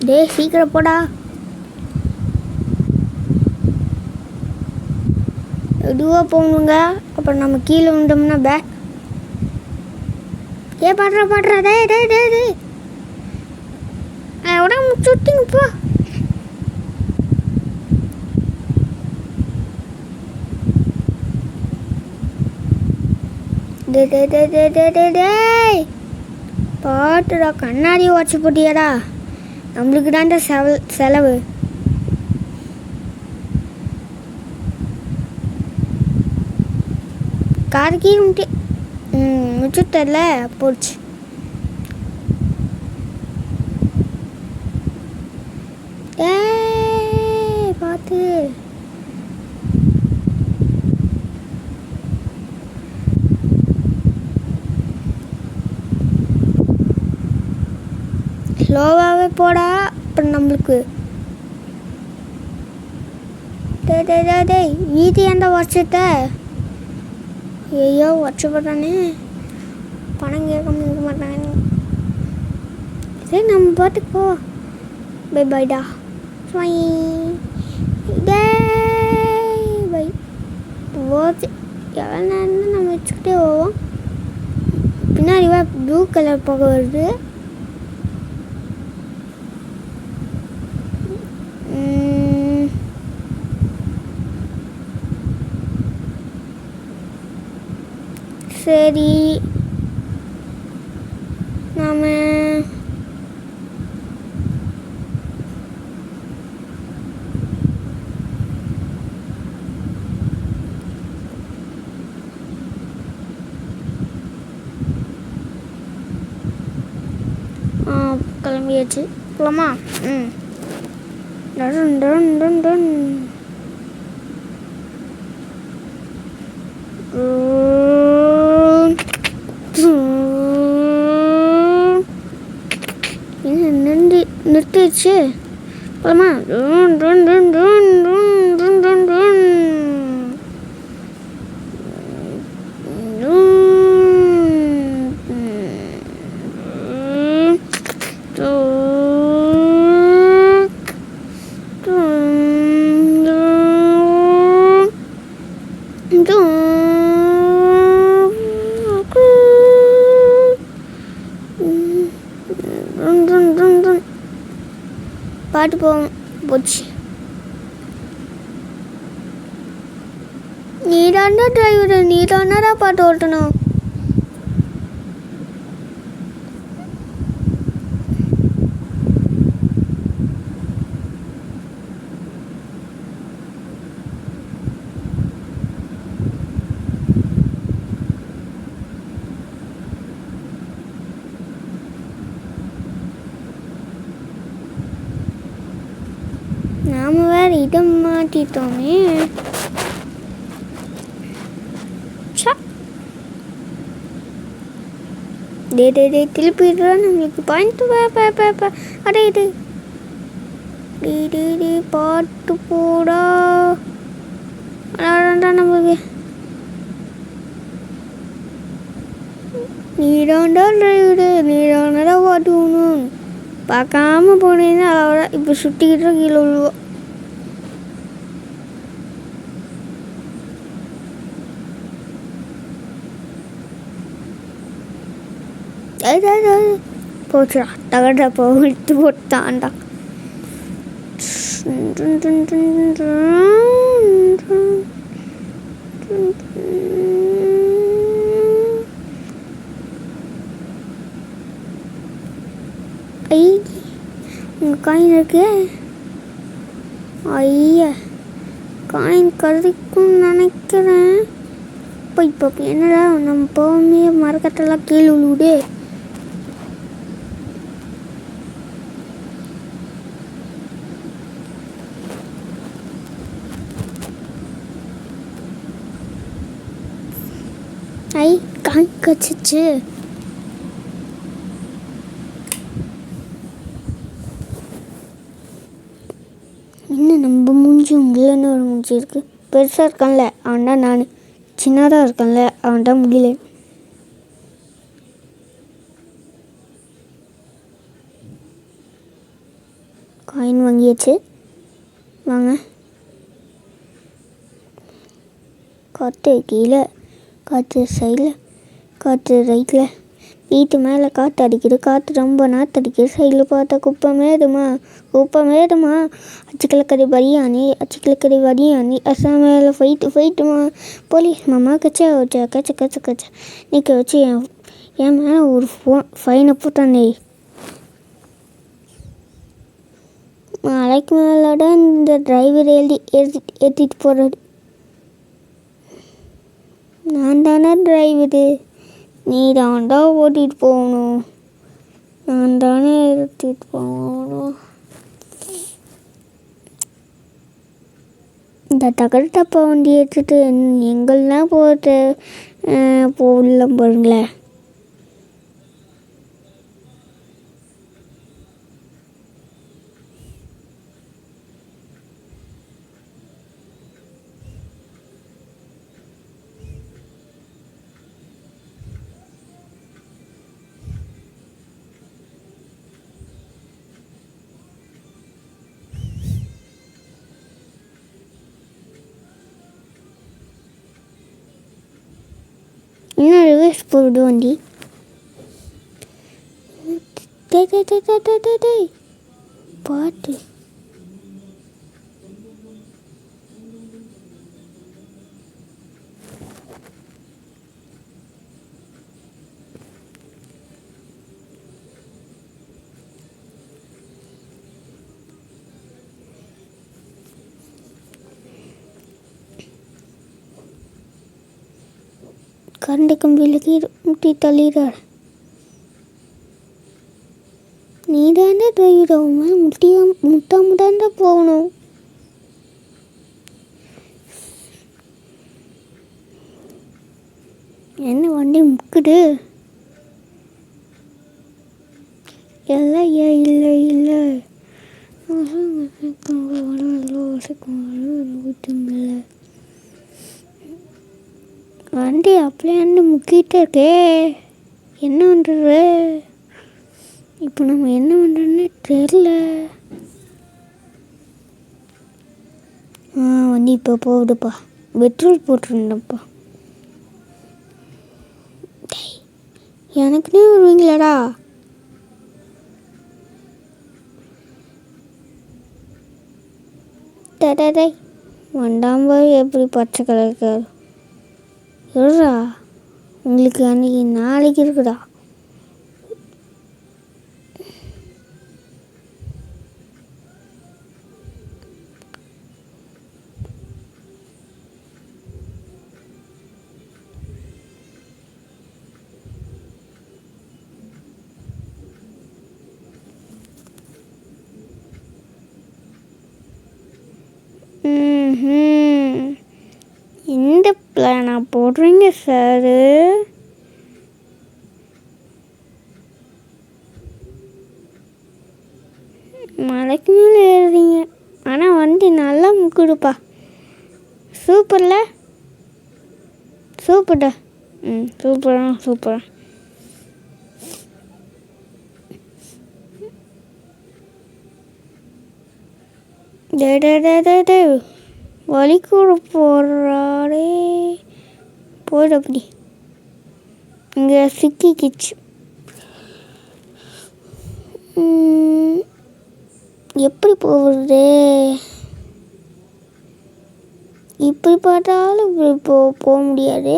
டேய் சீக்கிரம் போடா. எதுவாக போகணுங்க. அப்புறம் நம்ம கீழே விழுந்தோம்னா பாடுறா டே உடம்பு சுட்டிங்க போ. டேய் பாட்டுடா, கண்ணாடி உடச்சி போட்டியாடா. நம்மளுக்கு தான்டா செலவு. காதுக்கே முச்சு தெரில போச்சு. பார்த்து ஸ்லோவாகவே போடா. அப்புறம் நம்மளுக்கு டேய் வீதி ஏண்டா உடச்சிட்ட. ஐயோ உடச்சி போட்டானே. பணம் கேட்க மாட்டாங்க. சரி நம்ம பாட்டுக்கு போ. பை பைடா. பை போச்சு. எவ்வளோ நேரம் தான் நம்ம வச்சுக்கிட்டே போவோம். பின்னாடி ப்ளூ கலர் புகை வருது. சரி நாம கிளம்பியாச்சு. போலாமா? நிறுத்திடுச்சு. போலாமா? பாட்டு போச்சு. நீதாண்டா டிரைவர், நீதானடா பாட்டு ஓட்டணும். நாம வேற இடம் மாட்டிட்டோமே. டே திருப்பிடுறா. நம்மளுக்கு பாயிண்ட். அடே டே பாட்டு போடா. நம்மளுக்கு நீடாண்டா டிரைவரு, நீடாண்டா பாட்டு போகணும். பார்க்காம போனேன்னா அதோட இப்போ சுட்டிக்கிட்டு கீழே விழுவோம். போச்சுடா. தகடா போட்டு போட்டான்டா. உங்கள் காயின் இருக்கு. ஐயா காயின் கருதிக்கும் நினைக்கிறேன். இப்போ என்னடா நம்ம போகமே மரக்கட்டெல்லாம் கீழே விழுவுடு. காயின் கச்சிச்சு. இன்னும் நம்ம மூஞ்சி உங்களன்னு ஒரு மூஞ்சி இருக்குது. பெருசாக இருக்கான்ல அவன்டா நான், சின்னதாக இருக்கான்ல அவன்டா முடியல. காயின் வாங்கியாச்சு. வாங்க. காற்று கீழே, காற்று சைடில், காற்று ரைட்டில், வீட்டு மேலே காற்று அடிக்குது. காற்று ரொம்ப நாற்று அடிக்குது. சைடில் பார்த்தா குப்பை மேடுமா, குப்பை மேடுமா. அச்சுக்கலக்கடி பிரியாணி, அச்சுக்கலக்கடி பிரியாணி, அசாமையில் ஃபைட்டுமா. போலீஸ் மாமா கச்சா வச்சா கச்ச கச்ச கச்ச நிற்க வச்சு என் மேலே ஒரு ஃபைனை போட்டானே. மலைக்கு மேலோட இந்த டிரைவர் ஏற்றிட்டு போகிறது. நான் தானே டிரைவரு, நீ தான்டா ஓட்டிகிட்டு போகணும், நான் தானே எடுத்துகிட்டு போகணும். இந்த தகர டப்பா வண்டி எடுத்துகிட்டு எங்கெல்லாம் போகலாம் பாருங்களேன். இன்னும் ரிவர்ஸ் போகுது வண்டி. பாட்டு கரண்ட் கம்பியில் முட்டி தள்ளிடுறார். நீ தானே டிரைவர், முட்டாம தானே போகணும். என்ன வண்டி முக்குது? இல்லை இல்லை இல்லை வண்டி அப்படியே முக்கிட்டே இருக்கே. என்ன பண்ணுறது இப்போ? நம்ம என்ன பண்ணுறோன்னு தெரியல. வண்டி இப்போ போகுதுப்பா. பெட்ரோல் போட்டிருந்தப்பா. எனக்குன்னே வருவீங்களாடா? டே வண்டாம்போது எப்படி பச்சை கலருக்கு சொல்றா? உங்களுக்கு அன்றைக்கி நாளைக்கு இருக்குடா. இந்த பிளானா போடுறீங்க சாரு? மலைக்கு மேலே ஏறுறீங்க, ஆனால் வண்டி நல்லா முக்குடுப்பா. சூப்பர்ல, சூப்பர்டா. சூப்பரா. டே வலி கூட போடுறாடே. போடு அப்படி. இங்கே சிக்கிக்கிச்சு. எப்படி போகிறது? இப்படி பார்த்தாலும் இப்படி போக முடியாது.